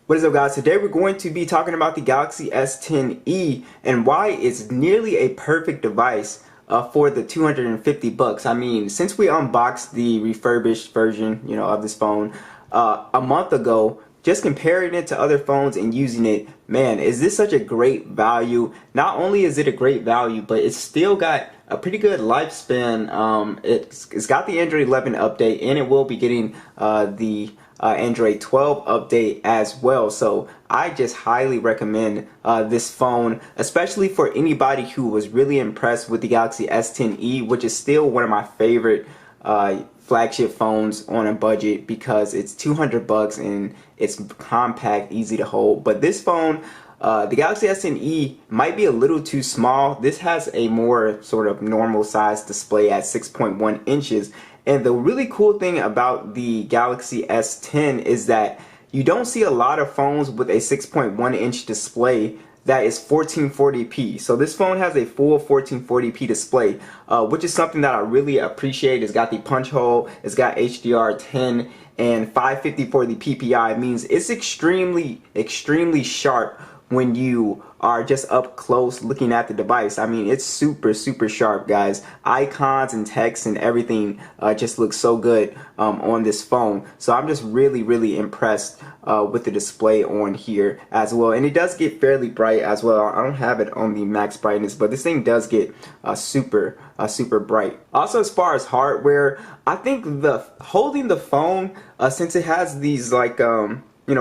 What is up, guys? Today we're going to be talking about the Galaxy S10e and why it's nearly a perfect device for the 250 bucks. I mean, since we unboxed the refurbished version, of this phone a month ago, just comparing it to other phones and using it, man, is this such a great value? Not only is it a great value, but it's still got a pretty good lifespan. It's got the Android 11 update, and it will be getting the Android 12 update as well. So I just highly recommend this phone, especially for anybody who was really impressed with the Galaxy S10e, which is still one of my favorite flagship phones on a budget because it's 200 bucks and it's compact, easy to hold. But this phone, the Galaxy S10e, might be a little too small. This has a more sort of normal size display at 6.1 inches. And the really cool thing about the Galaxy S10 is that you don't see a lot of phones with a 6.1 inch display that is 1440p. So this phone has a full 1440p display, which is something that I really appreciate. It's got the punch hole, it's got HDR10 and 550 for the PPI. It means it's extremely sharp when you are just up close looking at the device. I mean, it's super sharp, guys. Icons and text and everything just looks so good on this phone. So I'm just really impressed with the display on here as well. And it does get fairly bright as well. I don't have it on the max brightness, but this thing does get super bright. Also, as far as hardware, I think holding the phone, since it has these like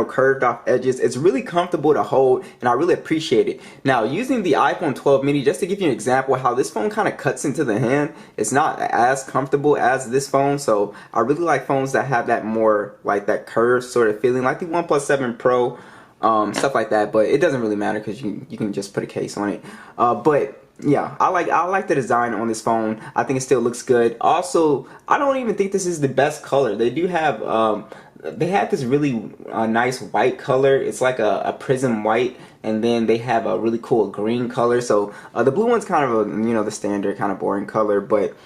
curved off edges, it's really comfortable to hold, and I really appreciate it. Now, using the iPhone 12 mini, just to give you an example how this phone kind of cuts into the hand, it's not as comfortable as this phone. So I really like phones that have that more like that curved sort of feeling, like the OnePlus 7 Pro, stuff like that. But it doesn't really matter because you can just put a case on it. But yeah, I like the design on this phone. I think it still looks good. Also, I don't even think this is the best color. They do have they have this really nice white color. It's like a prism white, and then they have a really cool green color. So the blue one's kind of a the standard kind of boring color, but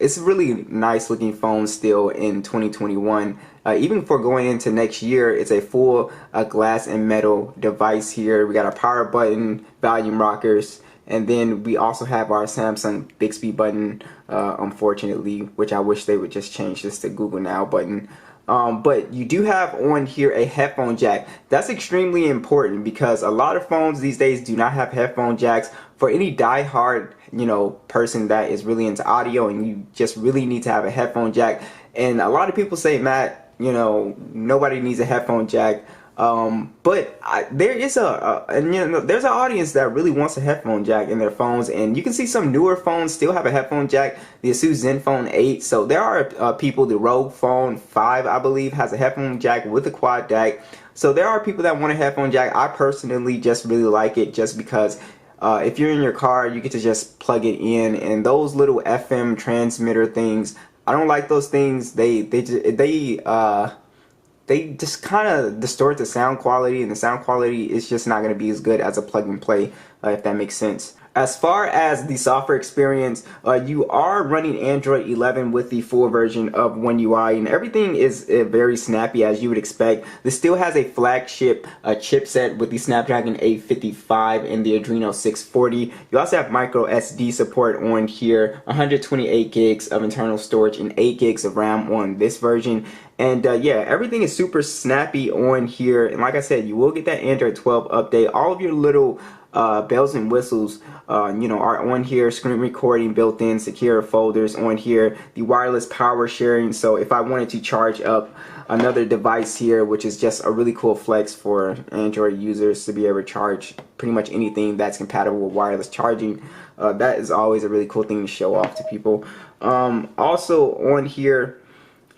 it's a really nice looking phone still in 2021. Even for going into next year, it's a full glass and metal device here. We got our power button, volume rockers, and then we also have our Samsung Bixby button, unfortunately, which I wish they would just change this to Google Now button. But you do have on here a headphone jack. That's extremely important because a lot of phones these days do not have headphone jacks. For any die-hard, person that is really into audio and you just really need to have a headphone jack. And a lot of people say, Matt, nobody needs a headphone jack. But there is there's an audience that really wants a headphone jack in their phones, and you can see some newer phones still have a headphone jack. The Asus Zenfone 8. So there are people. The Rogue Phone 5, I believe, has a headphone jack with a quad DAC. So there are people that want a headphone jack. I personally just really like it, just because if you're in your car, you get to just plug it in, and those little FM transmitter things, I don't like those things. They just kind of distort the sound quality, and the sound quality is just not going to be as good as a plug and play, if that makes sense. As far as the software experience, you are running Android 11 with the full version of One UI, and everything is very snappy as you would expect. This still has a flagship chipset with the Snapdragon 855 and the Adreno 640. You also have micro SD support on here, 128 gigs of internal storage and 8 gigs of RAM on this version. And yeah, everything is super snappy on here. And like I said, you will get that Android 12 update. All of your little bells and whistles are on here. Screen recording built in, secure folders on here, the wireless power sharing. So if I wanted to charge up another device here, which is just a really cool flex for Android users to be able to charge pretty much anything that's compatible with wireless charging, that is always a really cool thing to show off to people. Also on here,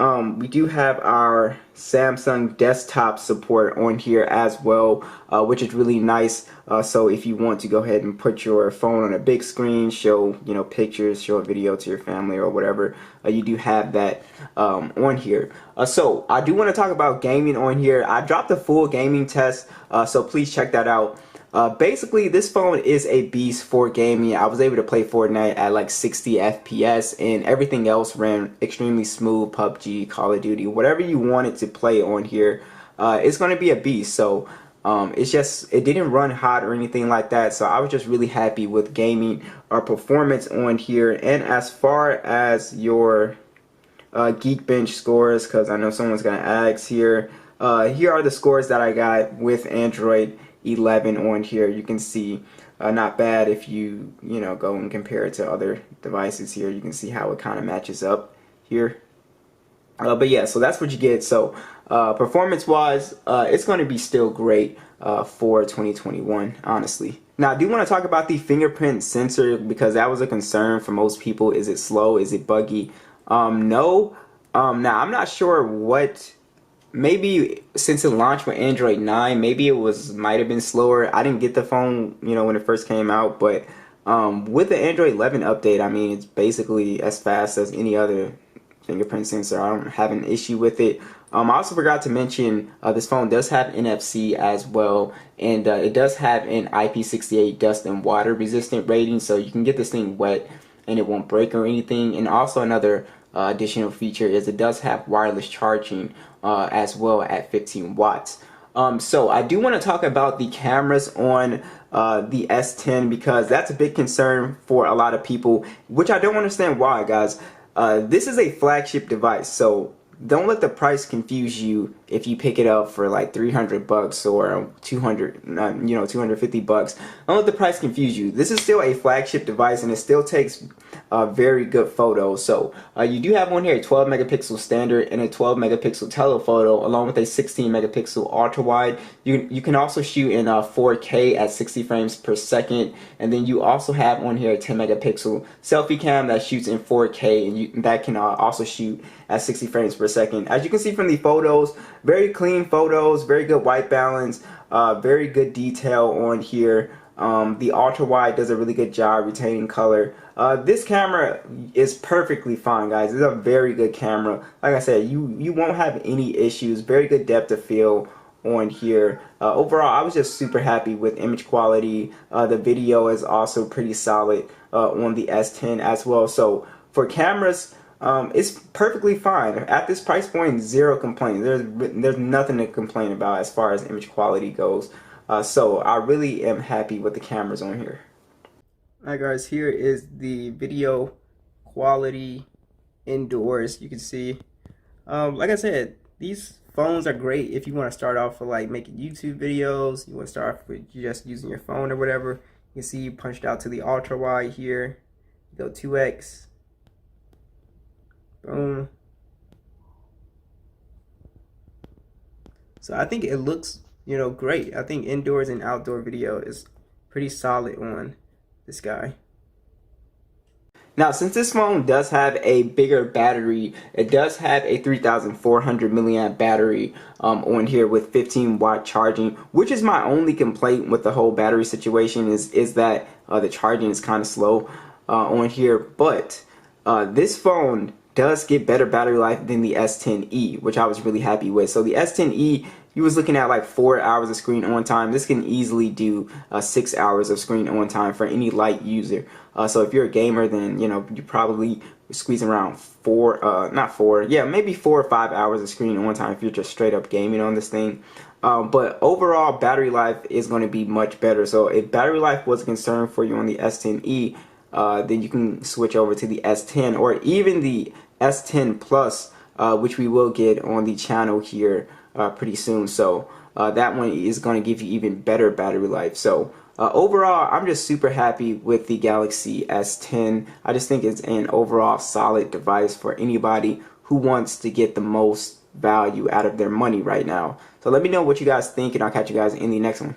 we do have our Samsung desktop support on here as well, which is really nice. So if you want to go ahead and put your phone on a big screen, show pictures, show a video to your family or whatever, you do have that on here. So I do want to talk about gaming on here. I dropped a full gaming test, so please check that out. Basically, this phone is a beast for gaming. I was able to play Fortnite at like 60 FPS, and everything else ran extremely smooth. PUBG, Call of Duty, whatever you wanted to play on here, it's going to be a beast. So it's just, it didn't run hot or anything like that. So I was just really happy with gaming performance on here. And as far as your Geekbench scores, because I know someone's going to ask here. Here are the scores that I got with Android 11 on here. You can see not bad if you go and compare it to other devices here. You can see how it kind of matches up here. But yeah, so that's what you get. So performance wise, it's going to be still great for 2021, honestly. Now I do want to talk about the fingerprint sensor, because that was a concern for most people. Is it slow? Is it buggy? No. Now I'm not sure what, maybe since it launched with Android 9, maybe it might have been slower. I didn't get the phone, when it first came out, but with the Android 11 update, I mean, it's basically as fast as any other fingerprint sensor. I don't have an issue with it. I also forgot to mention this phone does have NFC as well, and it does have an IP68 dust and water resistant rating, so you can get this thing wet and it won't break or anything. And also another additional feature is it does have wireless charging as well at 15 watts. So I do want to talk about the cameras on the S10, because that's a big concern for a lot of people, which I don't understand why, guys. This is a flagship device, so don't let the price confuse you if you pick it up for like 300 bucks or 200, 250 bucks. Don't let the price confuse you. This is still a flagship device, and it still takes very good photos. So you do have on here a 12 megapixel standard and a 12 megapixel telephoto, along with a 16 megapixel ultra wide. You can also shoot in 4K at 60 frames per second, and then you also have on here a 10 megapixel selfie cam that shoots in 4K, and that can also shoot at 60 frames per second. As you can see from the photos, very clean photos, very good white balance, very good detail on here. The ultra wide does a really good job retaining color. This camera is perfectly fine, guys. It's a very good camera. Like I said, you won't have any issues. Very good depth of field on here. Overall, I was just super happy with image quality. The video is also pretty solid on the S10 as well. So for cameras, it's perfectly fine. At this price point, zero complaints. There's nothing to complain about as far as image quality goes. So I really am happy with the cameras on here. Alright guys, here is the video quality indoors. You can see, like I said, these phones are great if you want to start off with like making YouTube videos. You want to start off with just using your phone or whatever. You can see you punched out to the ultra wide here. Go 2x. Boom. So I think it looks, great. I think indoors and outdoor video is pretty solid on this guy. Now, since this phone does have a bigger battery, it does have a 3,400 milliamp battery on here with 15 watt charging, which is my only complaint with the whole battery situation is that the charging is kind of slow on here. But this phone does get better battery life than the S10e, which I was really happy with. So the S10e, you was looking at like 4 hours of screen on time. This can easily do 6 hours of screen on time for any light user. So if you're a gamer, then you probably squeeze around maybe 4 or 5 hours of screen on time if you're just straight up gaming on this thing. But overall battery life is going to be much better. So if battery life was a concern for you on the S10e, then you can switch over to the S10 or even the S10 Plus, which we will get on the channel here pretty soon. So that one is going to give you even better battery life. So overall, I'm just super happy with the Galaxy S10. I just think it's an overall solid device for anybody who wants to get the most value out of their money right now. So let me know what you guys think, and I'll catch you guys in the next one.